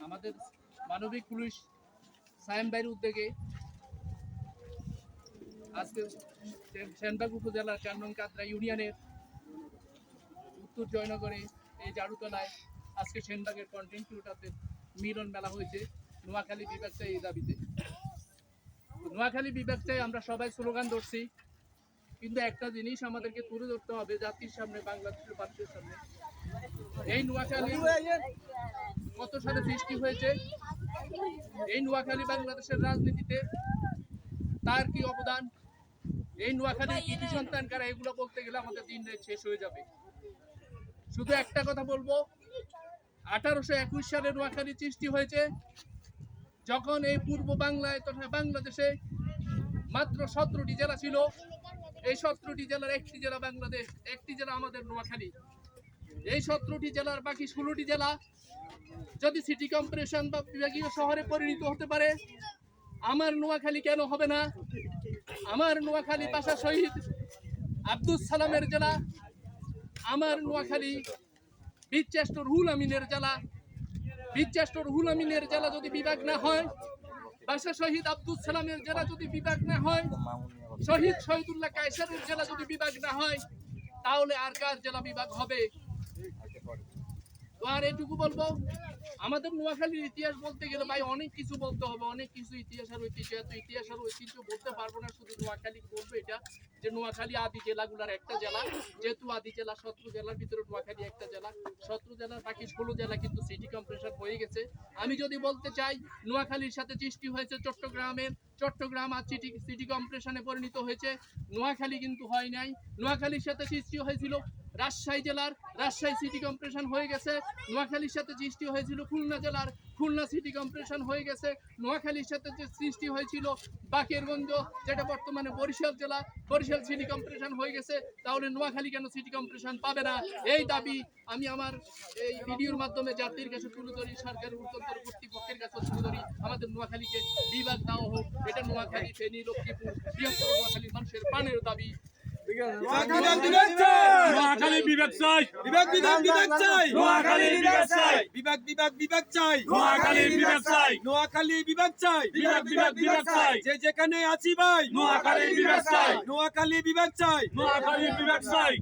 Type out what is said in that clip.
আমাদের মানবিক পুলিশ সায়েম ভাইয়ের উদ্যোগে আজকে সেনবাগ উপজেলার 4 নং কাদরা ইউনিয়নের উত্তর জয়নগরে এই জারুতলায় আজকে সেনবাগের কন্টেন্ট ক্রিয়েটরদের মিলন মেলা হয়েছে নোয়াখালী বিভাগ চাই এই দাবিতে। নোয়াখালী বিভাগ চাই আমরা সবাই স্লোগান ধরছি, কিন্তু একটা জিনিস আমাদেরকে তুলে ধরতে হবে জাতির সামনে, বাংলাদেশের মানুষের সামনে। এই নোয়াখালী কত সালে সৃষ্টি হয়েছে, এই নোয়াখালী বাংলাদেশের রাজনীতিতে তার কি অবদান, এই নোয়াখালীর কৃতি সন্তান কারা, এগুলো বলতে গেলে আমাদের দিন শেষ হয়ে যাবে। শুধু একটা কথা বলবো, 1821 সালে নোয়াখালী সৃষ্টি হয়েছে, যখন এই পূর্ব বাংলায় তথা বাংলাদেশে মাত্র 17টি জেলা ছিল। এই 17টি জেলার একটি জেলা বাংলাদেশ, একটি জেলা আমাদের নোয়াখালী। এই 17টি জেলার বাকি 16টি জেলা যদি সিটি কর্পোরেশন বা বিভাগীয় শহরে পরিণত হতে পারে, আমার নোয়াখালী কেন হবে না? আমার নোয়াখালী ভাষা শহীদ আব্দুল সালামের জেলা, আমার নোয়াখালী বীরশ্রেষ্ঠ রুহুল আমিনের জেলা। বীরশ্রেষ্ঠ রুহুল আমিনের জেলা যদি বিভাগ না হয়, ভাষা শহীদ আব্দুল সালামের জেলা যদি বিভাগ না হয়, শহীদ শহীদুল্লাহ কায়সারের জেলা যদি বিভাগ না হয়, তাহলে আর কার জেলা বিভাগ হবে? তো আর এটুকু বলবো, আমাদের নোয়াখালীর ইতিহাস বলতে গেলে ভাই অনেক কিছু বলতে হবে, অনেক কিছু ইতিহাস আর ঐতিহ্য বলতে পারবো না। শুধু নোয়াখালী বলবো এটা যে নোয়াখালী আদি জেলাগুলার একটা জেলা, যেহেতু আদি জেলা 17 জেলার ভিতরে নোয়াখালী একটা জেলা। 17 জেলার বাকি 16 জেলা কিন্তু সিটি কর্পোরেশন হয়ে গেছে। আমি যদি বলতে চাই নোয়াখালীর সাথে সৃষ্টি হয়েছে চট্টগ্রাম আর সিটি কর্পোরেশনে পরিণত হয়েছে, নোয়াখালী কিন্তু হয় নাই। নোয়াখালীর সাথে সৃষ্টি হয়েছিল রাজশাহী জেলার, রাজশাহী সিটি কর্পোরেশন হয়ে গেছে। নোয়াখালীর সাথে সৃষ্টি হয়েছিল খুলনা জেলার, খুলনা সিটি কর্পোরেশন হয়ে গেছে। নোয়াখালীর সাথে যে সৃষ্টি হয়েছিল বাকেরগঞ্জ, যেটা বর্তমানে বরিশাল জেলা, বরিশাল সিটি কর্পোরেশন হয়ে গেছে। তাহলে নোয়াখালী কেন সিটি কর্পোরেশন পাবে না? এই দাবি আমি আমার এই ভিডিওর মাধ্যমে জাতির কাছে তুলে ধরি, সরকারের ঊর্ধ্বতন কর্তৃপক্ষের কাছে তুলে ধরি। আমাদের নোয়াখালীকে বিভাগ দেওয়া হোক, এটা নোয়াখালী, ফেনী, লক্ষ্মীপুর, বৃহত্তর নোয়াখালী মানুষের প্রাণের দাবি। নোয়াখালী বিভাগ চাই, বিভাগ চাই, নোয়াখালী বিভাগ চাই, বিভাগ চাই, নোয়াখালী বিভাগ চাই, নোয়াখালী বিভাগ চাই, বিভাগ চাই, যে যেখানে আছি ভাই নোয়াখালী বিভাগ চাই, নোয়াখালী বিভাগ চাই, নোয়াখালী বিভাগ চাই।